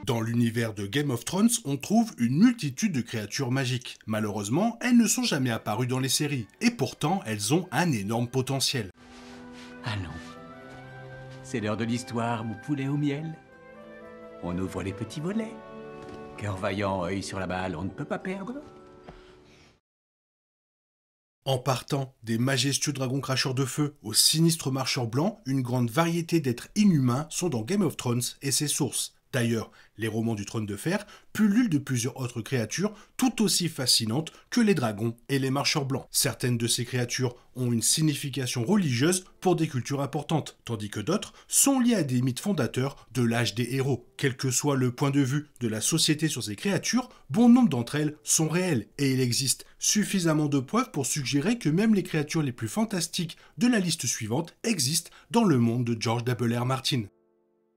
Dans l'univers de Game of Thrones, on trouve une multitude de créatures magiques. Malheureusement, elles ne sont jamais apparues dans les séries, et pourtant elles ont un énorme potentiel. Allons. C'est l'heure de l'histoire, mon poulet au miel. On ouvre les petits volets. Cœur vaillant, œil sur la balle, on ne peut pas perdre. En partant des majestueux dragons cracheurs de feu aux sinistres marcheurs blancs, une grande variété d'êtres inhumains sont dans Game of Thrones et ses sources. D'ailleurs, les romans du Trône de Fer pullulent de plusieurs autres créatures tout aussi fascinantes que les dragons et les marcheurs blancs. Certaines de ces créatures ont une signification religieuse pour des cultures importantes, tandis que d'autres sont liées à des mythes fondateurs de l'âge des héros. Quel que soit le point de vue de la société sur ces créatures, bon nombre d'entre elles sont réelles, et il existe suffisamment de preuves pour suggérer que même les créatures les plus fantastiques de la liste suivante existent dans le monde de George W.R. Martin.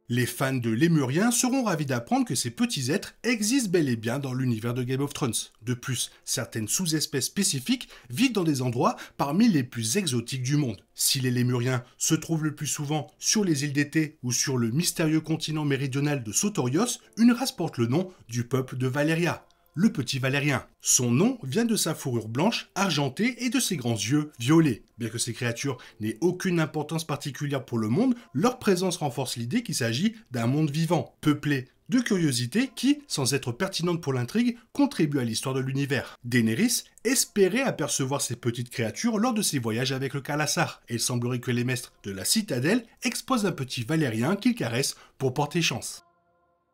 Les fans de Lémuriens seront ravis d'apprendre que ces petits êtres existent bel et bien dans l'univers de Game of Thrones. De plus, certaines sous-espèces spécifiques vivent dans des endroits parmi les plus exotiques du monde. Si les Lémuriens se trouvent le plus souvent sur les îles d'été ou sur le mystérieux continent méridional de Sotorios, une race porte le nom du peuple de Valyria, le petit Valérien. Son nom vient de sa fourrure blanche, argentée et de ses grands yeux violets. Bien que ces créatures n'aient aucune importance particulière pour le monde, leur présence renforce l'idée qu'il s'agit d'un monde vivant, peuplé de curiosités qui, sans être pertinentes pour l'intrigue, contribuent à l'histoire de l'univers. Daenerys espérait apercevoir ces petites créatures lors de ses voyages avec le Khalasar, et il semblerait que les maîtres de la citadelle exposent un petit Valérien qu'ils caressent pour porter chance.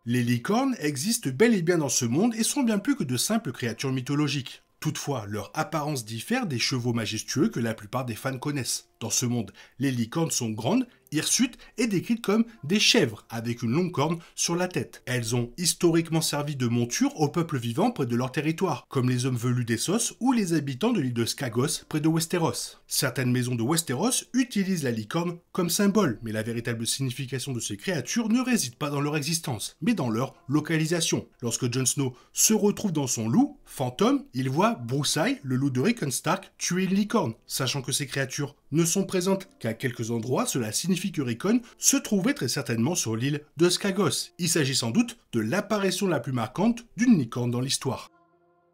Les licornes existent bel et bien dans ce monde et sont bien plus que de simples créatures mythologiques. Toutefois, leur apparence diffère des chevaux majestueux que la plupart des fans connaissent. Dans ce monde, les licornes sont grandes, hirsutes et décrites comme des chèvres avec une longue corne sur la tête. Elles ont historiquement servi de monture aux peuples vivants près de leur territoire, comme les hommes velus d'Essos ou les habitants de l'île de Skagos près de Westeros. Certaines maisons de Westeros utilisent la licorne comme symbole, mais la véritable signification de ces créatures ne réside pas dans leur existence, mais dans leur localisation. Lorsque Jon Snow se retrouve dans son loup, fantôme, il voit Broussaille, le loup de Rickon Stark, tuer une licorne. Sachant que ces créatures ne sont présentes qu'à quelques endroits, cela signifie que Rickon se trouvait très certainement sur l'île de Skagos. Il s'agit sans doute de l'apparition la plus marquante d'une licorne dans l'histoire.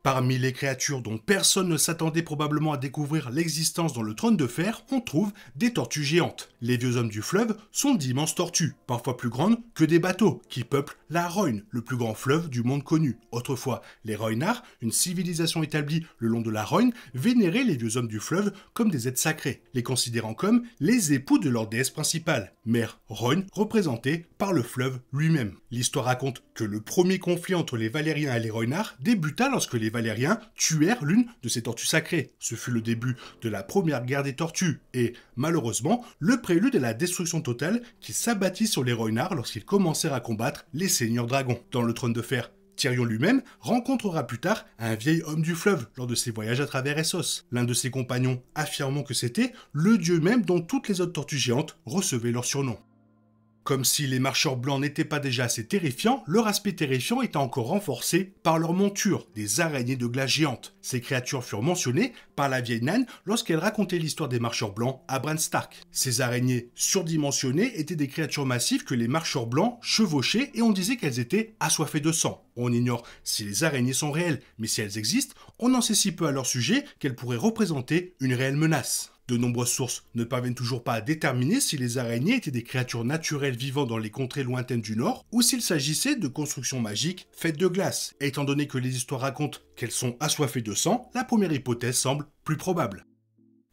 Parmi les créatures dont personne ne s'attendait probablement à découvrir l'existence dans le Trône de Fer, on trouve des tortues géantes. Les vieux hommes du fleuve sont d'immenses tortues, parfois plus grandes que des bateaux, qui peuplent la Rhoyne, le plus grand fleuve du monde connu. Autrefois, les Rhoynards, une civilisation établie le long de la Rhoyne, vénéraient les vieux hommes du fleuve comme des êtres sacrés, les considérant comme les époux de leur déesse principale, Mère Rhoyne, représentée par le fleuve lui-même. L'histoire raconte que le premier conflit entre les Valériens et les Rhoynards débuta lorsque les Valériens tuèrent l'une de ces tortues sacrées. Ce fut le début de la première guerre des tortues et, malheureusement, le prélude à la destruction totale qui s'abattit sur les Rhoynards lorsqu'ils commencèrent à combattre les seigneurs dragons. Dans le Trône de Fer, Tyrion lui-même rencontrera plus tard un vieil homme du fleuve lors de ses voyages à travers Essos. L'un de ses compagnons affirmant que c'était le dieu même dont toutes les autres tortues géantes recevaient leur surnom. Comme si les marcheurs blancs n'étaient pas déjà assez terrifiants, leur aspect terrifiant est encore renforcé par leur monture, des araignées de glace géantes. Ces créatures furent mentionnées par la vieille Nan lorsqu'elle racontait l'histoire des marcheurs blancs à Bran Stark. Ces araignées surdimensionnées étaient des créatures massives que les marcheurs blancs chevauchaient et on disait qu'elles étaient assoiffées de sang. On ignore si les araignées sont réelles, mais si elles existent, on en sait si peu à leur sujet qu'elles pourraient représenter une réelle menace. De nombreuses sources ne parviennent toujours pas à déterminer si les araignées étaient des créatures naturelles vivant dans les contrées lointaines du Nord ou s'il s'agissait de constructions magiques faites de glace. Et étant donné que les histoires racontent qu'elles sont assoiffées de sang, la première hypothèse semble plus probable.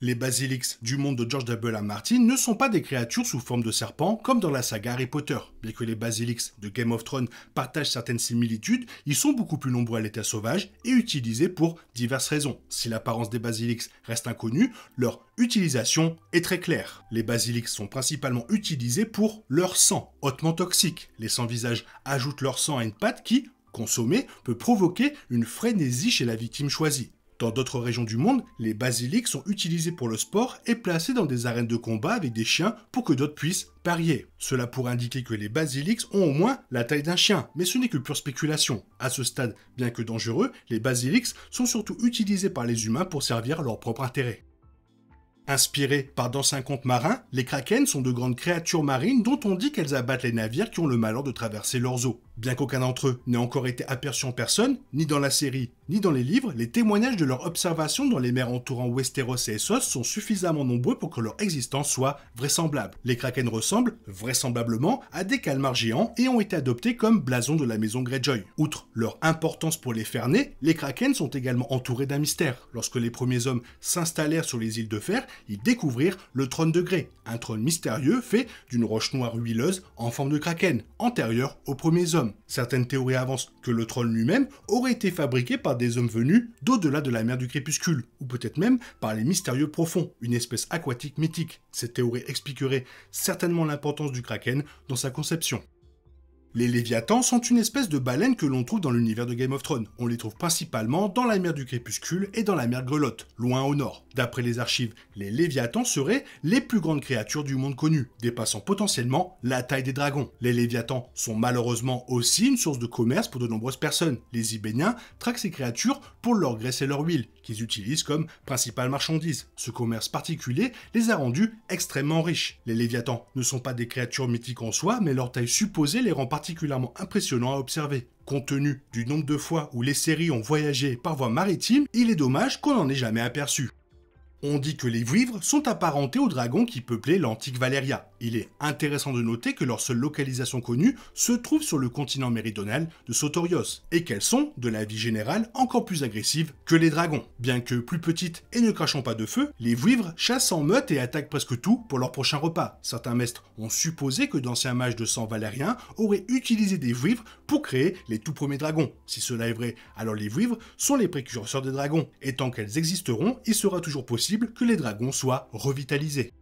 Les Basilics du monde de George W.R. Martin ne sont pas des créatures sous forme de serpents comme dans la saga Harry Potter. Bien que les Basilics de Game of Thrones partagent certaines similitudes, ils sont beaucoup plus nombreux à l'état sauvage et utilisés pour diverses raisons. Si l'apparence des Basilics reste inconnue, leur utilisation est très claire. Les Basilics sont principalement utilisés pour leur sang, hautement toxique. Les sans-visages ajoutent leur sang à une pâte qui, consommée, peut provoquer une frénésie chez la victime choisie. Dans d'autres régions du monde, les basilics sont utilisés pour le sport et placés dans des arènes de combat avec des chiens pour que d'autres puissent parier. Cela pourrait indiquer que les basilics ont au moins la taille d'un chien, mais ce n'est que pure spéculation. À ce stade, bien que dangereux, les basilics sont surtout utilisés par les humains pour servir leur propre intérêt. Inspirés par d'anciens contes marins, les kraken sont de grandes créatures marines dont on dit qu'elles abattent les navires qui ont le malheur de traverser leurs eaux. Bien qu'aucun d'entre eux n'ait encore été aperçu en personne, ni dans la série, ni dans les livres, les témoignages de leur observation dans les mers entourant Westeros et Essos sont suffisamment nombreux pour que leur existence soit vraisemblable. Les Kraken ressemblent, vraisemblablement, à des calmars géants et ont été adoptés comme blason de la maison Greyjoy. Outre leur importance pour les faire naître, les Kraken sont également entourés d'un mystère. Lorsque les premiers hommes s'installèrent sur les îles de fer, ils découvrirent le trône de Grey, un trône mystérieux fait d'une roche noire huileuse en forme de Kraken, antérieur aux premiers hommes. Certaines théories avancent que le trône lui-même aurait été fabriqué par des hommes venus d'au-delà de la mer du crépuscule, ou peut-être même par les mystérieux profonds, une espèce aquatique mythique. Cette théorie expliquerait certainement l'importance du Kraken dans sa conception. Les Léviathans sont une espèce de baleine que l'on trouve dans l'univers de Game of Thrones. On les trouve principalement dans la mer du Crépuscule et dans la mer Grelotte, loin au nord. D'après les archives, les Léviathans seraient les plus grandes créatures du monde connu, dépassant potentiellement la taille des dragons. Les Léviathans sont malheureusement aussi une source de commerce pour de nombreuses personnes. Les Ibéniens traquent ces créatures pour leur graisse et leur huile, qu'ils utilisent comme principale marchandise. Ce commerce particulier les a rendus extrêmement riches. Les Léviathans ne sont pas des créatures mythiques en soi, mais leur taille supposée les rend particulièrement impressionnants à observer. Compte tenu du nombre de fois où les séries ont voyagé par voie maritime, il est dommage qu'on n'en ait jamais aperçu. On dit que les Vouivres sont apparentés aux dragons qui peuplaient l'antique Valyria. Il est intéressant de noter que leur seule localisation connue se trouve sur le continent méridional de Sotorios, et qu'elles sont, de la vie générale, encore plus agressives que les dragons. Bien que plus petites et ne crachant pas de feu, les Vouivres chassent en meute et attaquent presque tout pour leur prochain repas. Certains maîtres ont supposé que d'anciens mages de sang valérien auraient utilisé des Vouivres pour créer les tout premiers dragons. Si cela est vrai, alors les Vouivres sont les précurseurs des dragons, et tant qu'elles existeront, il sera toujours possible que les dragons soient revitalisés.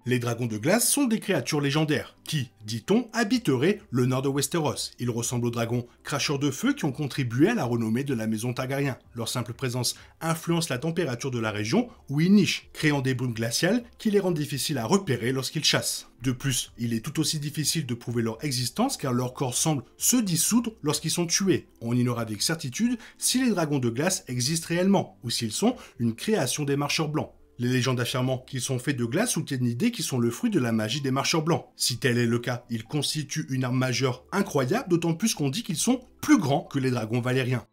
Les dragons de glace sont des créatures légendaires qui, dit-on, habiteraient le nord de Westeros. Ils ressemblent aux dragons cracheurs de feu qui ont contribué à la renommée de la maison Targaryen. Leur simple présence influence la température de la région où ils nichent, créant des brumes glaciales qui les rendent difficiles à repérer lorsqu'ils chassent. De plus, il est tout aussi difficile de prouver leur existence car leur corps semble se dissoudre lorsqu'ils sont tués. On ignore avec certitude si les dragons de glace existent réellement ou s'ils sont une création des marcheurs blancs. Les légendes affirmant qu'ils sont faits de glace soutiennent l'idée qu'ils sont le fruit de la magie des marcheurs blancs. Si tel est le cas, ils constituent une arme majeure incroyable, d'autant plus qu'on dit qu'ils sont plus grands que les dragons valériens.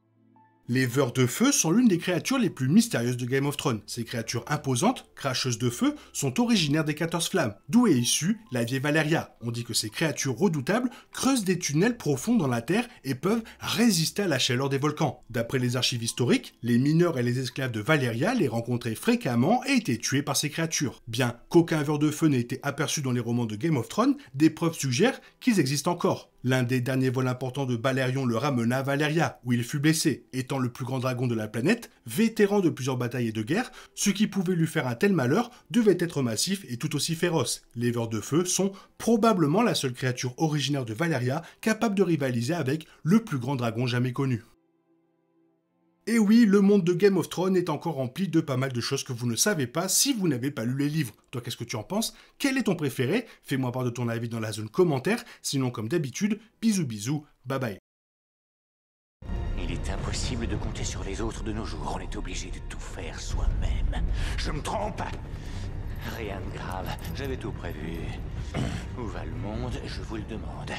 Les Veurs de Feu sont l'une des créatures les plus mystérieuses de Game of Thrones. Ces créatures imposantes, cracheuses de feu, sont originaires des 14 Flammes, d'où est issue la vieille Valyria. On dit que ces créatures redoutables creusent des tunnels profonds dans la terre et peuvent résister à la chaleur des volcans. D'après les archives historiques, les mineurs et les esclaves de Valyria les rencontraient fréquemment et étaient tués par ces créatures. Bien qu'aucun Veur de Feu n'ait été aperçu dans les romans de Game of Thrones, des preuves suggèrent qu'ils existent encore. L'un des derniers vols importants de Balerion le ramena à Valyria, où il fut blessé, étant le plus grand dragon de la planète, vétéran de plusieurs batailles et de guerres, ce qui pouvait lui faire un tel malheur devait être massif et tout aussi féroce. Les Veurs de Feu sont probablement la seule créature originaire de Valyria capable de rivaliser avec le plus grand dragon jamais connu. Et oui, le monde de Game of Thrones est encore rempli de pas mal de choses que vous ne savez pas si vous n'avez pas lu les livres. Toi, qu'est-ce que tu en penses? Quel est ton préféré? Fais-moi part de ton avis dans la zone commentaire. Sinon, comme d'habitude, bisous bisous, bye bye. Il est impossible de compter sur les autres de nos jours. On est obligé de tout faire soi-même. Je me trompe? Rien de grave. J'avais tout prévu. Où va le monde? Je vous le demande.